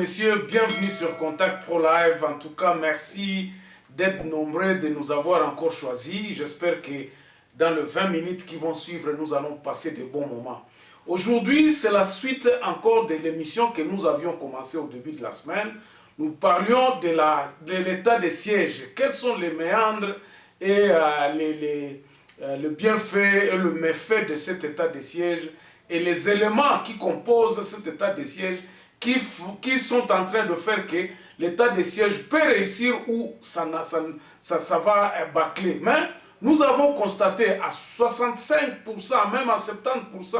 messieurs, bienvenue sur Contact Pro Live. En tout cas, merci d'être nombreux, de nous avoir encore choisis. J'espère que dans les 20 minutes qui vont suivre, nous allons passer de bons moments. Aujourd'hui, c'est la suite encore de l'émission que nous avions commencé au début de la semaine. Nous parlions de l'état de siège. Quels sont les méandres et le bienfait et le méfait de cet état de siège et les éléments qui composent cet état de siège qui sont en train de faire que l'état de siège peut réussir ou ça va bâcler. Mais nous avons constaté à 65%, même à 70%,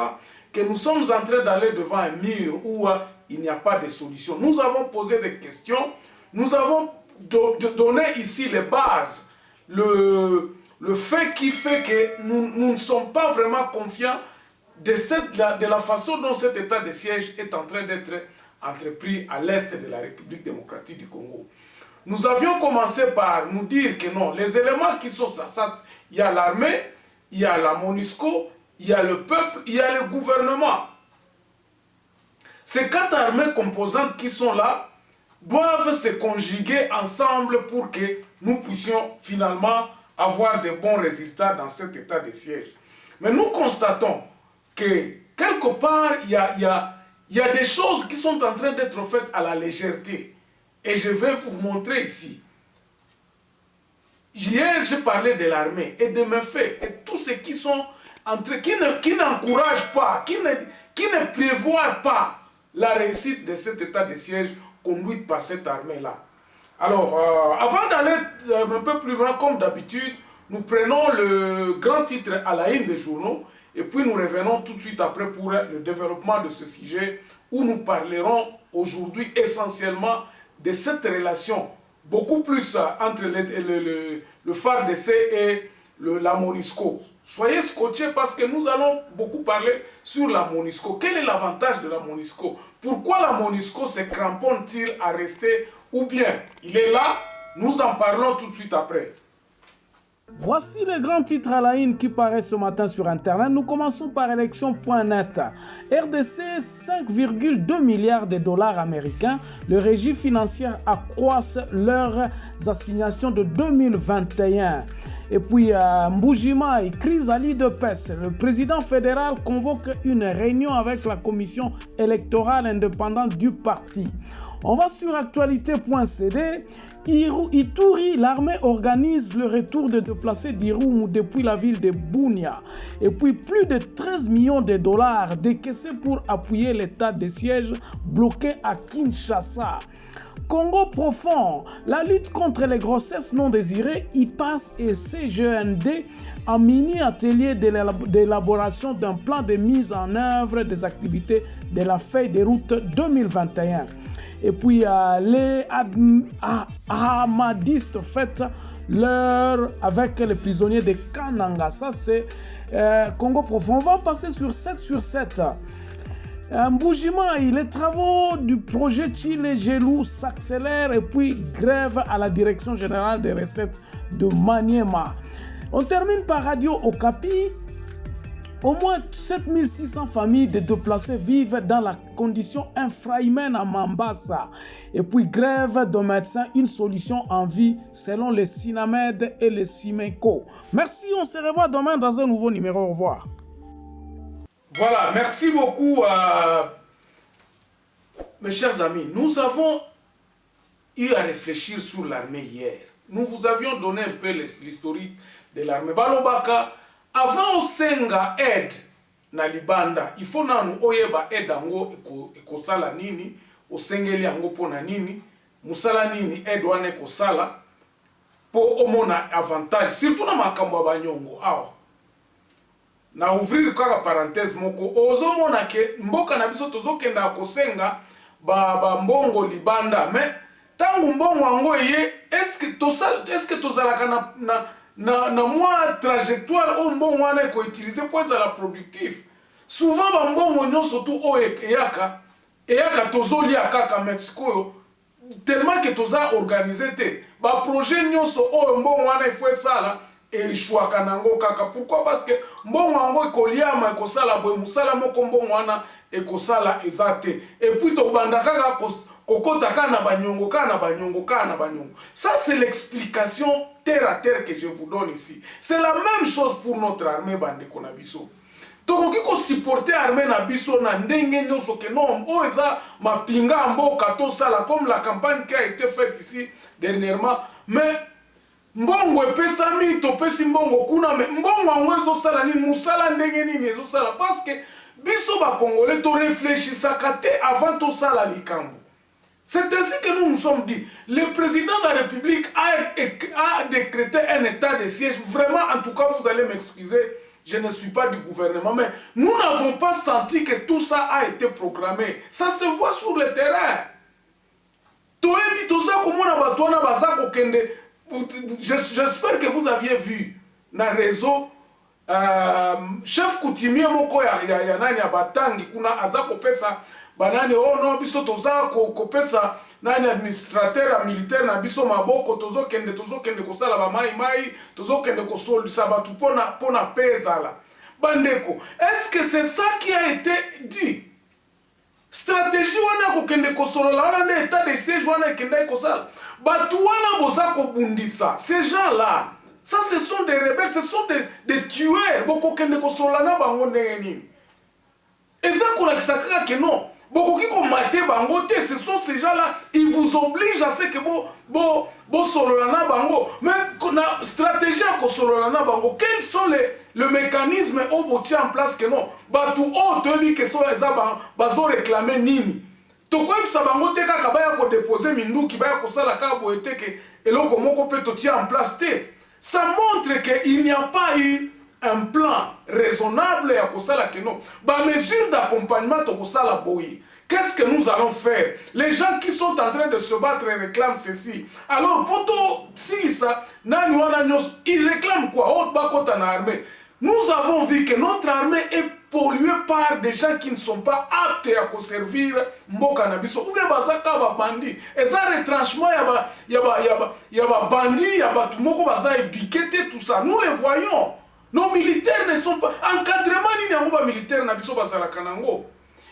que nous sommes en train d'aller devant un mur où il n'y a pas de solution. Nous avons posé des questions, nous avons donné ici les bases, le fait qui fait que nous ne sommes pas vraiment confiants de la façon dont cet état de siège est en train d'être entrepris à l'est de la République démocratique du Congo. Nous avions commencé par nous dire que non, les éléments qui sont ça, il y a l'armée, il y a la MONUSCO, il y a le peuple, il y a le gouvernement. Ces 4 armées composantes qui sont là doivent se conjuguer ensemble pour que nous puissions finalement avoir de bons résultats dans cet état de siège. Mais nous constatons que quelque part, il y a des choses qui sont en train d'être faites à la légèreté. Et je vais vous montrer ici. Hier, j'ai parlé de l'armée et de mes faits. Et tous ceux qui sont qui n'encouragent pas, qui ne prévoient pas la réussite de cet état de siège conduit par cette armée-là. Alors, avant d'aller un peu plus loin, comme d'habitude, nous prenons le grand titre à la une des journaux et puis nous revenons tout de suite après pour le développement de ce sujet où nous parlerons aujourd'hui essentiellement de cette relation beaucoup plus entre le FARDC et la MONUSCO. Soyez scotchés parce que nous allons beaucoup parler sur la MONUSCO. Quel est l'avantage de la MONUSCO? Pourquoi la MONUSCO se cramponne-t-il à rester? Ou bien, il est là, nous en parlons tout de suite après. Voici les grands titres à la une qui paraissent ce matin sur Internet. Nous commençons par élection.net. RDC, 5,2 milliards de dollars américains. Les régies financières accroissent leurs assignations de 2021. Et puis, Mbujimaï, crise à l'IDPS. Le président fédéral convoque une réunion avec la commission électorale indépendante du parti. On va sur actualité.cd. Ituri, l'armée organise le retour des déplacés d'Irumu depuis la ville de Bunia. Et puis plus de 13 millions de dollars décaissés pour appuyer l'état de siège bloqué à Kinshasa. Congo profond, la lutte contre les grossesses non désirées, IPAS et CGND en mini-atelier d'élaboration d'un plan de mise en œuvre des activités de la feuille de route 2021. Et puis les Ahmadistes fêtent l'heure avec les prisonniers de Kananga. Ça c'est Congo profond. On va passer sur 7 sur 7. Mbujimaï, les travaux du projet Chile Gelou s'accélèrent et puis grève à la direction générale des recettes de Maniema. On termine par Radio Okapi. Au moins 7600 familles de déplacés vivent dans la condition infrahumaine à Mambasa. Et puis grève de médecins, une solution en vie selon les Sinamed et les Simeco. Merci, on se revoit demain dans un nouveau numéro. Au revoir. Voilà, merci beaucoup mes chers amis. Nous avons eu à réfléchir sur l'armée hier. Nous vous avions donné un peu l'historique de l'armée. Balobaka, avant osenga aide na libanda, il faut nanu oyeba aide ango ekosala nini, osengeli ango pona nini, musala nini aide wane ekosala po omona avantage, surtout na makambo banyongo. Awa na ouvrir kaka parenthèse moko, ozomona ke mboka na biso tozokenda kosenga ba mbongo libanda, mais tangu mbongo ango ye, est-ce que tozalaka na moi trajectoire o mbongo wana ko utiliser pour être la productif. Souvent ba mbongo nyonso tu o eyaka tozolia kaka Mexico tellement que toza organisé te ba projet nyonso o mbongo wana il faut ça et choaka nango kaka. Pourquoi? Parce que mbongo ango ekoliama ekosala boye musala moko mbongo wana ekosala ezate et puis to banda kaka okotaka na banyongo ka na banyongo ka na banyongo. Ça c'est l'explication terre à terre que je vous donne ici. C'est la même chose pour notre armée bandeko na biso. Tokoki ko supporter armée na biso na ndenge nyonso ke non o eza mapinga mboka to sala comme la campagne qui a été faite ici dernièrement, mais mbongo epesami topesi mbongo kuna me mbongo yango ezosala nini musala ndenge nini ezosala parce que biso ba congolais to réfléchissaka te avant tosala likambo. C'est ainsi que nous nous sommes dit. Le président de la République a décrété un état de siège. Vraiment, en tout cas, vous allez m'excuser, je ne suis pas du gouvernement, mais nous n'avons pas senti que tout ça a été programmé. Ça se voit sur le terrain. J'espère que vous aviez vu dans le réseau chef coutumier moko ya nani ya Batangi kuna azako pesa banani oh non biso toza ko pesa nani administrateur militaire na biso maboko tozo kende kosala ba mai tozo kende ko solisa batu pona pesa la bandeko. Est-ce que c'est ça qui a été dit? Stratégie wana ko kende ko solola wana nde état de siège wana kende ko sala batu wana boza ko bundisa ces gens là. Ça, ce sont des rebelles, ce sont des tueurs. Beaucoup kende ko solana bango ndenge nini. Et ça qu'on a que non. Beaucoup qui combattent bango te, ce sont ces gens-là, ils vous obligent à ce que bo solana bango. Mais la stratégie à ko solana bango, quels sont les mécanismes au bout en place que non. Batou o te dit que so eza bazo réclamer nini. Toko sa bango te kaka baya ko déposer minduki baya ko sala ka bo ete que eloko moko pe to tia en place te. Ça montre qu'il n'y a pas eu un plan raisonnable à Kosala Keno. Bah, mesure d'accompagnement à Kosala Boyi. Qu'est-ce que nous allons faire? Les gens qui sont en train de se battre réclament ceci. Alors, poto, si ça, ils réclament quoi? Autre bakota na armée. Nous avons vu que notre armée est polluée par des gens qui ne sont pas aptes à servir Mboka Nabiso. Ou bien bazaka ba bandi. Et ça retranchement yaba bandi, yaba tumoko baza ébiqueté tout ça. Nous les voyons. Nos militaires ne sont pas encadrement ni n'yango militaire Nabiso bazala kanango.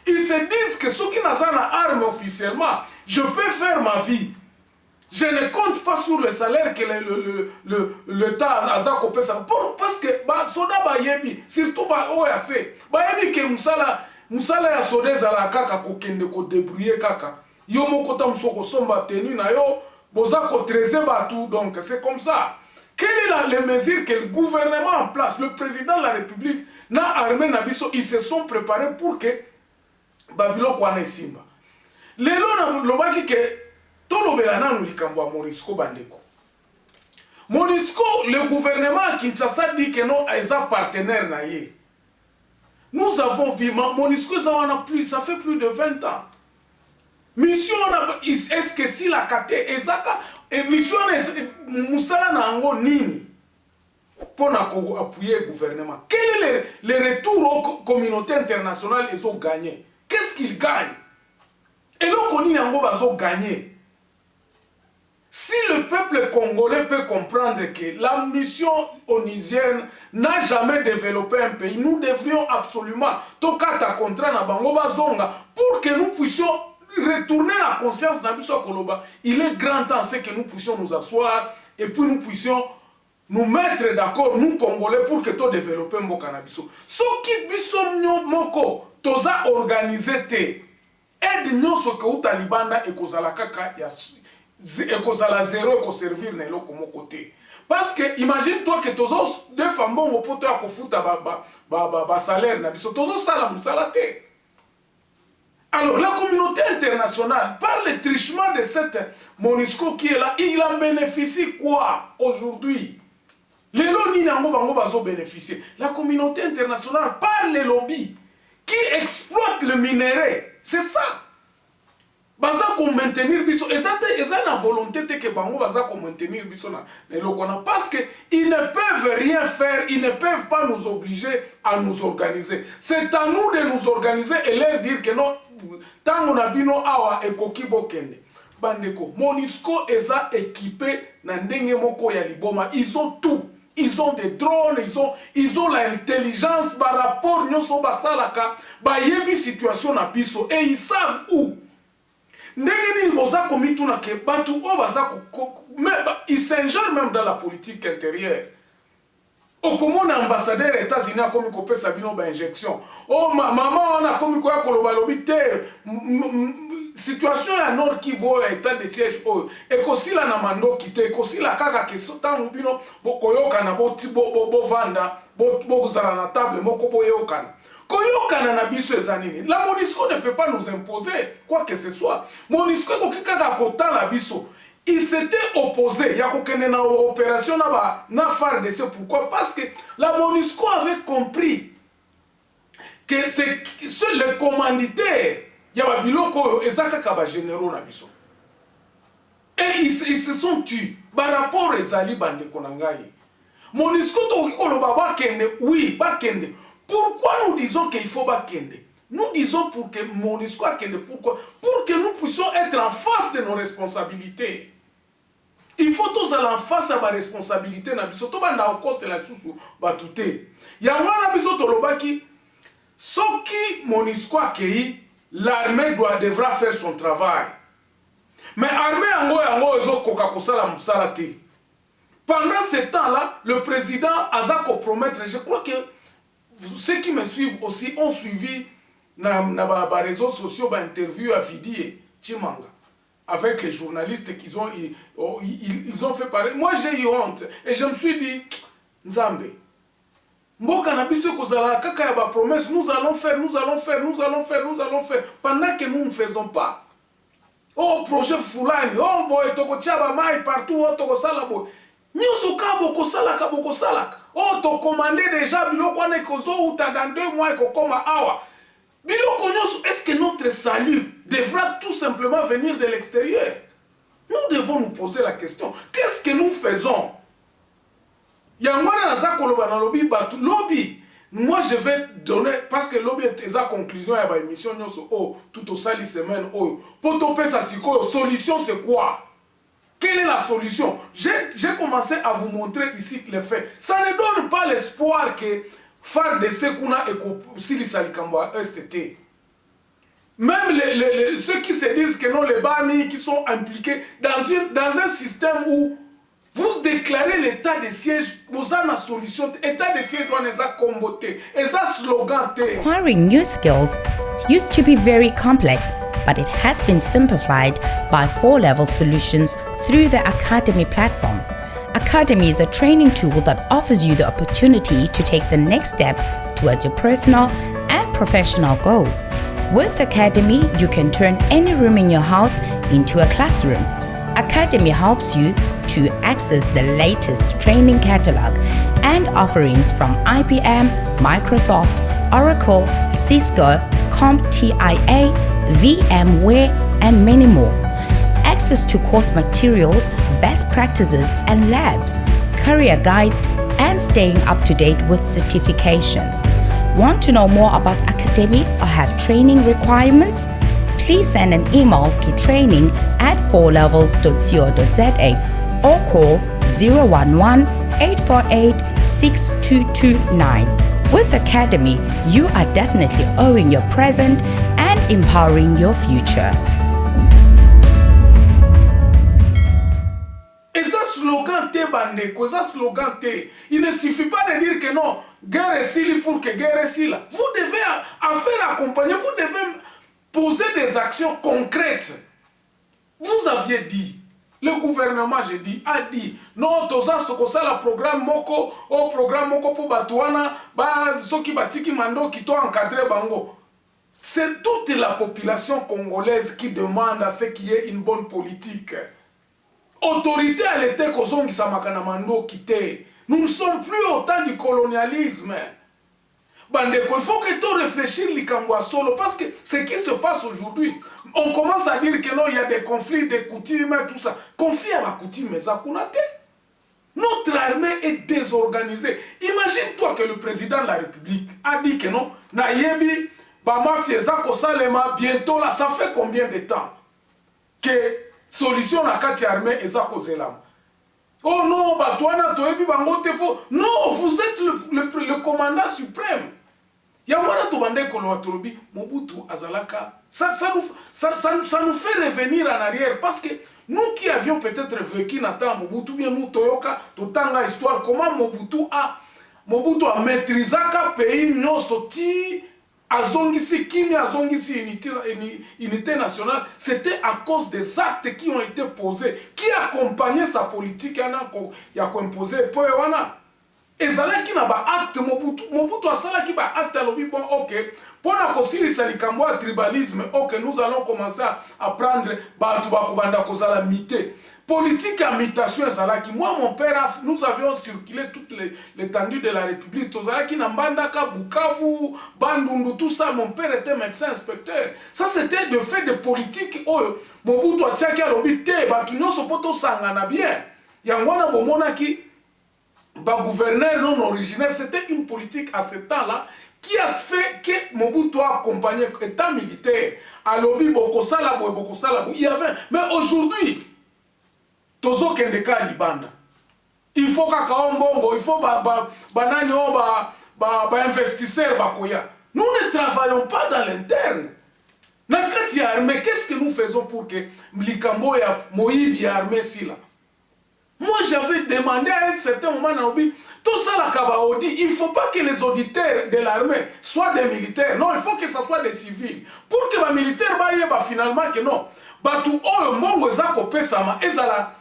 Ils se disent que ceux qui n'ont pas arme officiellement, je peux faire ma vie. Je ne compte pas sur le salaire que l'État a zakopé ça. Parce que soda bayebi, surtout OAC, bayebi que musala ya soda zala kaka kokende ko débrouiller kaka. Yo moko tam soko somba tenu na yo boza ko treze batu, donc c'est comme ça. Quelles sont les mesures que le gouvernement en place, le président de la République, na armée na biso, ils se sont préparés pour que Babylone kwana simba. Lelo na lobaki que Monisco bandeko. Monisco, le gouvernement à Kinshasa dit que non, ils sont partenaires naïe. Nous avons vu, Monisco, ça fait plus de 20 ans. Mission, est-ce que si la kate, ezaka, et mission, Moussala na ango nini, pour appuyer le gouvernement. Quel est le retour aux communautés internationales ils ont gagné? Qu'est-ce qu'ils gagnent? Et là, ils ont gagné. Si le peuple congolais peut comprendre que la mission onisienne n'a jamais développé un pays, nous devrions absolument tokata contrat na bango bazonga pour que nous puissions retourner la conscience na biso koloba. Il est grand temps que nous puissions nous asseoir et puis nous puissions nous mettre d'accord, nous Congolais, pour que tu développes un mboka biso. Ce qui biso moko toza organisé te aide nyonso ke utalibanda e kozala kaka ya et qu'on a la zéro et qu'on servir n'est pas comme côté. Parce que imagine-toi que tous deux femmes bon au poteau à foutre ba salaire na biso tous salam salate. Alors la communauté internationale par le trichement de cette Monisco qui est là, il en bénéficie quoi aujourd'hui? Les lobbies n'ango bango bazo bénéficier. La communauté internationale par les lobbies qui exploitent le minerai. C'est ça. Baza ko maintenir biso et ça na volonté que bango baza ko maintenir biso na lokona parce que ils ne peuvent rien faire, ils ne peuvent pas nous obliger à nous organiser. C'est à nous de nous organiser et leur dire que non tango na bino awa ekoki bokende. Bandeko Monisco eza équipé na ndenge moko ya liboma, ils ont tout. Ils ont des drones, ils ont l'intelligence par rapport nyonso basalaka ba yebi situation na biso et ils savent où. ndenge nini boza komituna ke batu o baza il s'ingère même dans la politique intérieure. Au komona ambassadeur États-Unis a komi kopesa bino ba injection. Oh maman on a komi koya koloba lobi te situation ya nord qui vaut état de siège o et kosila na mando kite kosila kaka ke sotangu bino bokoyoka na bo vanda bo zala na table moko boyoka. Koyokana na biso ezanini. La MONUSCO ne peut pas nous imposer quoi que ce soit. MONUSCO kokikaka kotala biso. Il s'était opposé. Il y a une opération na FARDC. Pourquoi? Parce que la MONUSCO avait compris que c'est les commanditaires. Il y a biloko ezaka généraux na biso. Et ils se sont tués. Par rapport aux Ali bande konangai. MONUSCO to kolo baba kende oui ba kende. Pourquoi nous disons qu'il faut pas kende? Nous disons pour que MONUSCO kende. Pourquoi? Pour que nous puissions être en face de nos responsabilités. Il faut tous aller en face à ma responsabilité. Surtout dans le coste de la sous batouté. Il y a un abisso tolobaki. Ce qui MONUSCO accueilli, l'armée devra faire son travail. Mais l'armée ango ezo kokakosala musalate. Pendant ce temps-là, le président Azako promettre. Je crois que ceux qui me suivent aussi ont suivi dans les réseaux sociaux interview à Fidi et Chimanga. Avec les journalistes qu'ils ont, ils ont fait pareil. Moi j'ai eu honte et je me suis dit, Nzambe, mboka na biso kozala kaka ya ba promesse, nous allons faire. Pendant que nous ne faisons pas. Oh projet fulani, oh boy toko tiaba mai partout, oh toko sala boy. Nyoso kaboko salaka. Oh to commander déjà biloko na kozo uta dans 2 mois ko koma awa. Est-ce que notre salut devra tout simplement venir de l'extérieur? Nous devons nous poser la question. Qu'est-ce que nous faisons? Moi, je vais donner, parce que lobby est sa conclusion à l'émission, tout au sali semaine, pour topper sa solution, c'est quoi? Quelle est la solution? J'ai commencé à vous montrer ici les faits. Ça ne donne pas l'espoir que FARDC kuna et Sili Salikamba STT. Même ceux qui se disent que non, les Bani qui sont impliqués dans un système où vous déclarez l'état de siège, vous avez la solution. L'état de siège doit être combattu. Et ça slogan. Acquiring new skills used to be very complex, but it has been simplified by 4-level solutions through the Academy platform. Academy is a training tool that offers you the opportunity to take the next step towards your personal and professional goals. With Academy, you can turn any room in your house into a classroom. Academy helps you to access the latest training catalog and offerings from IBM, Microsoft, Oracle, Cisco, CompTIA, VMware, and many more. Access to course materials, best practices and labs, career guide, and staying up to date with certifications. Want to know more about Academy or have training requirements? Please send an email to training@4levels.co.za or call 011-848-6229. With Academy, you are definitely owning your present and empowering your future. Il ne suffit pas de dire que non, guerre est si pour que guerre est si là. Vous devez faire accompagner, vous devez poser des actions concrètes. Vous aviez dit, le gouvernement, a dit, non, toza sokosa la programme moko pour Batouana, soki batiki mando qui to encadré bango. C'est toute la population congolaise qui demande à ce qu'il y ait une bonne politique. Autorité à l'été kozongi samakanamando kite. Nous ne sommes plus au temps du colonialisme. Bandeko, il faut que tu réfléchisses l'ikangwa solo parce que ce qui se passe aujourd'hui, on commence à dire que non, il y a des conflits, des coutumes, tout ça. Conflit à la coutume, mais ça kunate. Notre armée est désorganisée. Imagine-toi que le président de la République a dit que non, nayebi, bama fieza kosalema, bientôt là, ça fait combien de temps que solution na kati armée ezako zelam. Oh non, Batouana toebi bango tefo. Non, vous êtes le commandant suprême. Yamana to bandeko loatolobi Mobutu azalaka ça nous fait revenir en arrière parce que nous qui avions peut-être vécu Nata Mobutu bien nous toyoka totanga histoire comment Mobutu a maîtrisé le pays nyonso ti azongisi kimi azongisi unité nationale. C'était à cause des actes qui ont été posés, qui accompagnaient sa politique ya ko imposer po wana. Ezalaki na ba acte Mobutu asalaki ba acte alobi bon OK pona kosilisa likambo ya tribalisme OK nous allons commencer à prendre ba tu ba kobanda kozala mité. Politique à mutation ezalaki. Moi mon père nous avions circulé toute l'étendue de la République. Tozalaki na Mbandaka, Bukavu, Bandundu, tout ça. Mon père était médecin inspecteur. Ça c'était de fait de politique. Oh, Mobutu atiaki alobi te batu nyonso poto sangana bien. Yangwana bomonaki ba gouverneur non originaire. C'était une politique à ce temps-là qui a fait que Mobutu a accompagné l'état militaire. Alobi bokosala bo bokosala bo. Il y avait mais aujourd'hui Tozo kendeka libanda. Il faut kakaombongo, il faut banani o ba investisseurs bakoya. Nous ne travaillons pas dans l'interne. Nakati ya armée, qu'est-ce que nous faisons pour que Mlikambo ya Moïbi ya armée si là? Moi j'avais demandé à un certain moment dans l'objet, tout ça la Kabaodi, il ne faut pas que les auditeurs de l'armée soient des militaires. Non, il faut que ce soit des civils. Pour que les militaires baillent finalement que non. Batu oyo mongo ezako pesama ezala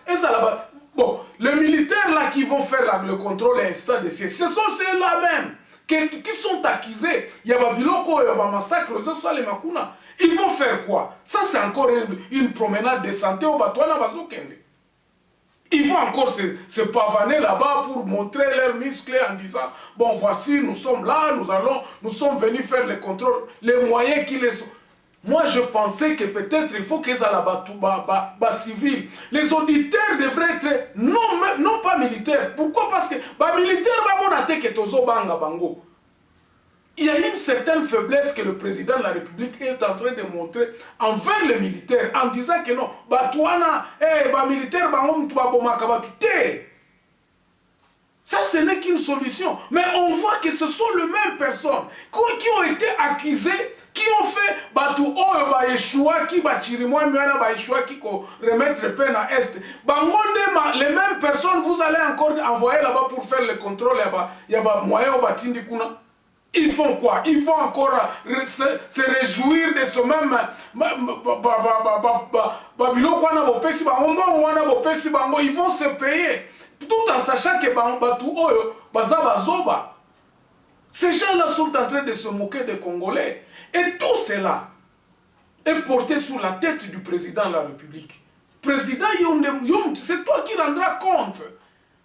bon les militaires là qui vont faire le contrôle et état de siège ce sont ceux-là même qui sont accusés il y a babiloko il y a ba massacre ça soit les makuna ils vont faire quoi ça c'est encore une promenade de santé au batwana bazokende ils vont encore se pavaner là-bas pour montrer leurs muscles en disant bon voici nous sommes là nous sommes venus faire le contrôle les moyens qui les sont. Moi, je pensais que peut-être il faut qu'ils aient la civil. Les auditeurs devraient être non pas militaires. Pourquoi? Parce que les militaires bango. Il y a une certaine faiblesse que le président de la République est en train de montrer envers les militaires en disant que non, militaires ça, ce n'est qu'une solution. Mais on voit que ce sont les mêmes personnes qui ont été accusées, qui ont fait Batu Oyo Baeshua, qui Bachirimwa Miana Baeshua, qui remettre peine à Est. Les mêmes personnes, vous allez encore envoyer là-bas pour faire le contrôle. Il y a des moyens au Batindi Kuna. Ils font quoi? Ils vont encore se réjouir de ce même ils vont se payer. Tout en sachant que Batu Oyo, Bazabazoba. Ces gens-là sont en train de se moquer des Congolais. Et tout cela est porté sur la tête du président de la République. Président Yom, c'est toi qui rendras compte.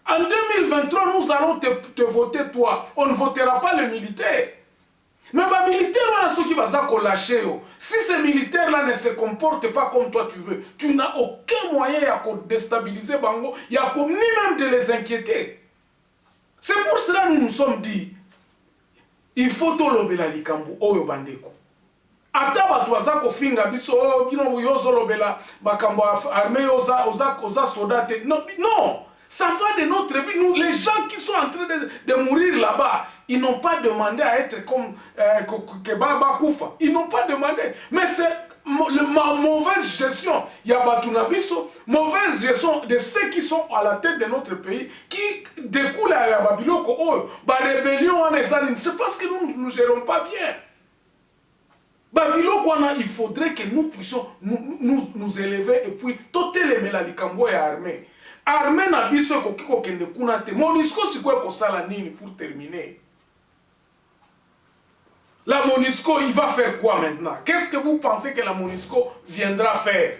En 2023, nous allons te voter toi. On ne votera pas les militaires. Mais les militaires, ceux qui vont lâcher. Si ces militaires-là ne se comportent pas comme toi tu veux, tu n'as aucun moyen de déstabiliser Bango, ni même de les inquiéter. C'est pour cela que nous nous sommes dit, il faut tolobela likambo oyo bandeko. Ata batwaza ko finga biso bino yozo lobela makambo armée oza soldats. Non, ça va de notre vie. Nous, les gens qui sont en train de mourir là-bas, ils n'ont pas demandé à être comme Kebaba Koufa. Ils n'ont pas demandé. Mais c'est ma mauvaise gestion. Il y a Batunabiso, mauvaise gestion de ceux qui sont à la tête de notre pays, qui découlent à la Babiloko. La rébellion en Esaline, c'est parce que nous ne gérons pas bien. Babiloko, il faudrait que nous puissions nous élever et puis toter les Mélalikambo et armée. Armée na biso kokiko kende kuna te. Monisco sikwe kosala nini pour terminer. La Monisco, il va faire quoi maintenant? Qu'est-ce que vous pensez que la Monisco viendra faire?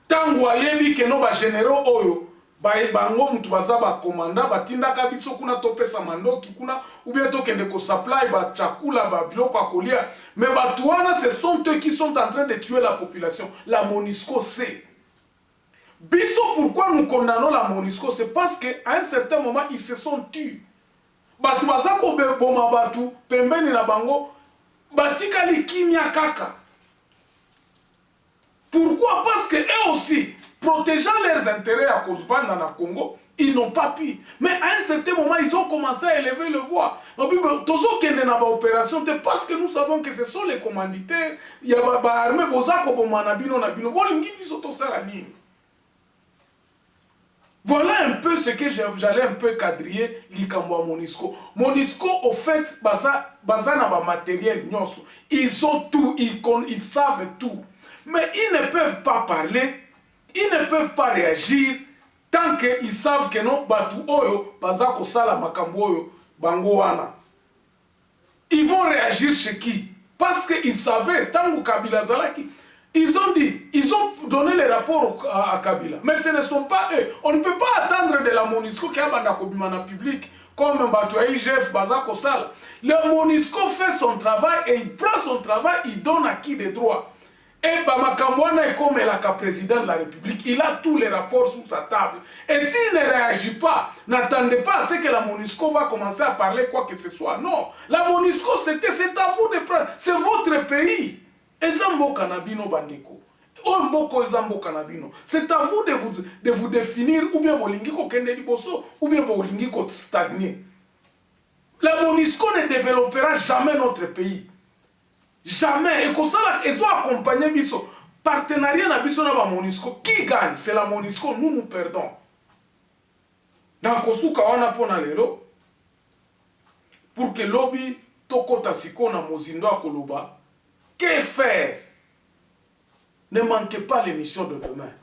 Tango ayebi ke no ba généraux oyo ba bango mutu baza ba commandant batinda ka biso kuna topesa mandoki kuna ou bien to kende ko supply ba chakula ba biloko akolia. Mais batuana ce sont eux qui sont en train de tuer la population. La Monisco sait. Biso, pourquoi nous condamnons la Monisco? C'est parce qu'à un certain moment, ils se sont tués. Batu bazako boma batu, pembeni na bango, batikali kimia kaka. Pourquoi? Parce que eux aussi, protégeant leurs intérêts à cause de na Congo, Ils n'ont pas pu. Mais à un certain moment, ils ont commencé à élever le voix. Tozo kende na ba opération parce que nous savons que ce sont les commanditaires. Il y a ba armée bozako bomana bino na bino. Bolingi biso to sala nini. Voilà un peu ce que j'allais un peu quadriller likambo à Monisco. Monisco, au fait, baza na ba matériel nyonso. Ils ont tout, ils savent tout. Mais ils ne peuvent pas parler, ils ne peuvent pas réagir tant qu'ils savent que non, batu oyo, bazako sala makambo oyo, bango wana. Ils vont réagir chez qui? Parce qu'ils savaient, tango Kabila Zalaki, ils ont dit, ils ont donné les rapports à Kabila. Mais ce ne sont pas eux. On ne peut pas attendre de la Monisco qui a banda kobimana public comme batu ya IGF bazako sala. Le Monisco fait son travail et il prend son travail, il donne à qui des droits. Et Bamakambouana est comme le président de la République. Il a tous les rapports sous sa table. Et s'il ne réagit pas, n'attendez pas à ce que la Monisco va commencer à parler quoi que ce soit. Non. La Monisco, c'est à vous de prendre. C'est votre pays. Ezambo Kanabino Bandeko. C'est à vous de vous définir ou bien Bolingiko Kende Liboso ou bien Bolingiko stagner. La Monisco ne développera jamais notre pays. Jamais. Et comme ça, ils ont accompagné Bisso. Partenariat na Bisso na ba Monisco. Qui gagne? C'est la Monisco. Nous perdons. Dans Kosuka wana pona lelo. Pour que lobby toko tasiko na mozindo akoloba. Que faire? Ne manquez pas l'émission de demain.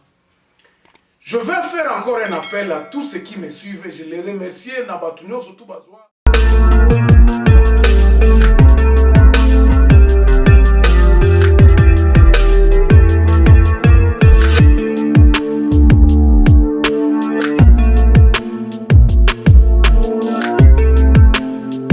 Je vais faire encore un appel à tous ceux qui me suivent et je les remercie. Nabatunyo surtout Bazoa.